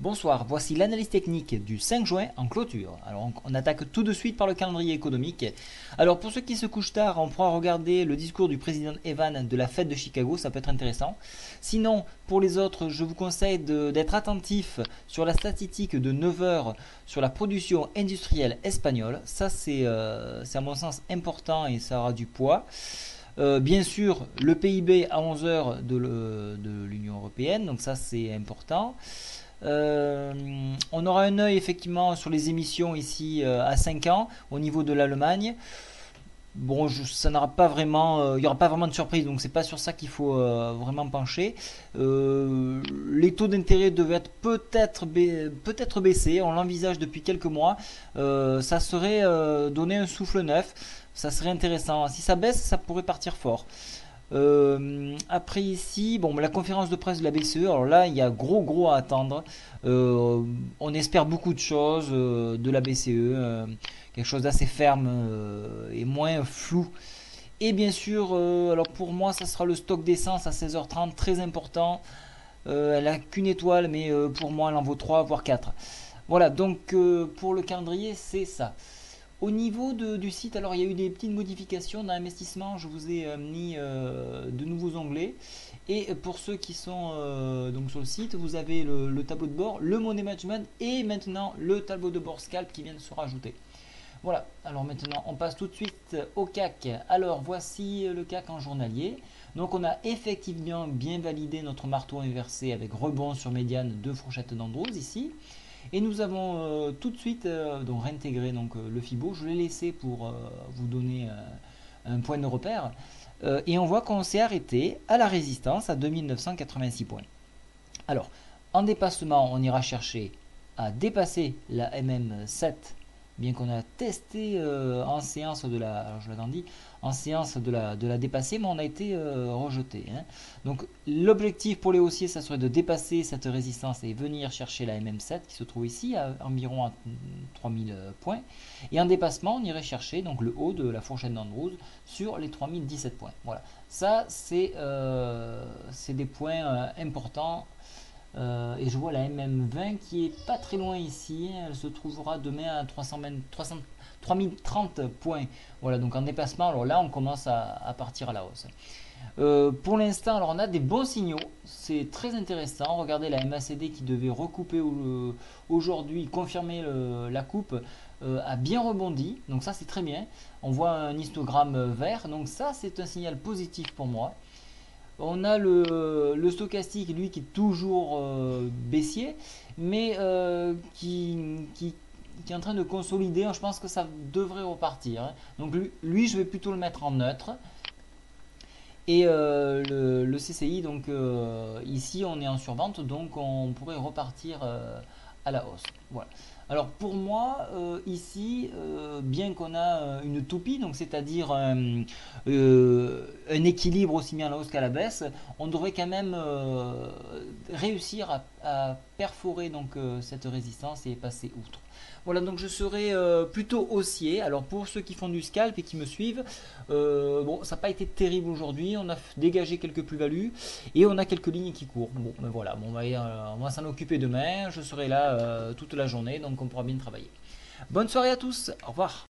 Bonsoir, voici l'analyse technique du 5 juin en clôture. Alors on attaque tout de suite par le calendrier économique. Alors pour ceux qui se couchent tard, on pourra regarder le discours du président Evan de la fête de Chicago, ça peut être intéressant. Sinon, pour les autres, je vous conseille d'être attentif sur la statistique de 9 heures sur la production industrielle espagnole. Ça c'est à mon sens important et ça aura du poids. Bien sûr, le PIB à 11 heures de l'Union Européenne, donc ça c'est important. On aura un œil effectivement sur les émissions ici à 5 ans au niveau de l'Allemagne. Bon, ça n'aura pas vraiment, il n'y aura pas vraiment de surprise, donc c'est pas sur ça qu'il faut vraiment pencher. Les taux d'intérêt devaient être peut-être baissés, on l'envisage depuis quelques mois. Ça serait donner un souffle neuf, ça serait intéressant. Si ça baisse, ça pourrait partir fort. Après ici, bon, la conférence de presse de la BCE, alors là, il y a gros à attendre. On espère beaucoup de choses de la BCE, quelque chose d'assez ferme et moins flou. Et bien sûr, alors pour moi, ça sera le stock d'essence à 16h30, très important. Elle a qu'une étoile, mais pour moi, elle en vaut 3 voire 4. Voilà, donc pour le calendrier, c'est ça. Au niveau du site, alors il y a eu des petites modifications dans l'investissement. Je vous ai mis de nouveaux onglets. Et pour ceux qui sont donc sur le site, vous avez le tableau de bord, le money management et maintenant le tableau de bord scalp qui vient de se rajouter. Voilà, alors maintenant on passe tout de suite au CAC. Alors voici le CAC en journalier. Donc on a effectivement bien validé notre marteau inversé avec rebond sur médiane de fourchette d'Andrews ici. Et nous avons tout de suite donc réintégré le Fibo. Je l'ai laissé pour vous donner un point de repère. Et on voit qu'on s'est arrêté à la résistance à 2986 points. Alors, en dépassement, on ira chercher à dépasser la MM7, bien qu'on a testé en séance de la, alors je l'avais dit, en séance de la dépasser, mais on a été rejeté. Hein. Donc l'objectif pour les haussiers, ça serait de dépasser cette résistance et venir chercher la MM7 qui se trouve ici à environ à 3000 points. Et en dépassement, on irait chercher donc le haut de la fourchette d'Andrews sur les 3017 points. Voilà, ça c'est des points importants. Et je vois la MM20 qui est pas très loin ici. Elle se trouvera demain à 3030 points. Voilà, donc en dépassement, alors là on commence à partir à la hausse. Pour l'instant, alors on a des bons signaux, c'est très intéressant. Regardez la MACD qui devait recouper aujourd'hui, confirmer la coupe, a bien rebondi. Donc ça c'est très bien. On voit un histogramme vert, donc ça c'est un signal positif pour moi. On a le stochastique, lui, qui est toujours baissier, mais qui est en train de consolider. Je pense que ça devrait repartir. Hein. Donc lui, je vais plutôt le mettre en neutre. Et le CCI, donc ici, on est en survente, donc on pourrait repartir à la hausse. Voilà. Alors pour moi, ici, bien qu'on a une toupie, donc c'est-à-dire un équilibre aussi bien à la hausse qu'à la baisse, on devrait quand même réussir à perforer donc cette résistance et passer outre. Voilà, donc je serai plutôt haussier. Alors pour ceux qui font du scalp et qui me suivent, bon, ça n'a pas été terrible aujourd'hui. On a dégagé quelques plus-values et on a quelques lignes qui courent. Bon, ben voilà, bon, on va s'en occuper demain. Je serai là toute la journée, donc on pourra bien travailler. Bonne soirée à tous. Au revoir.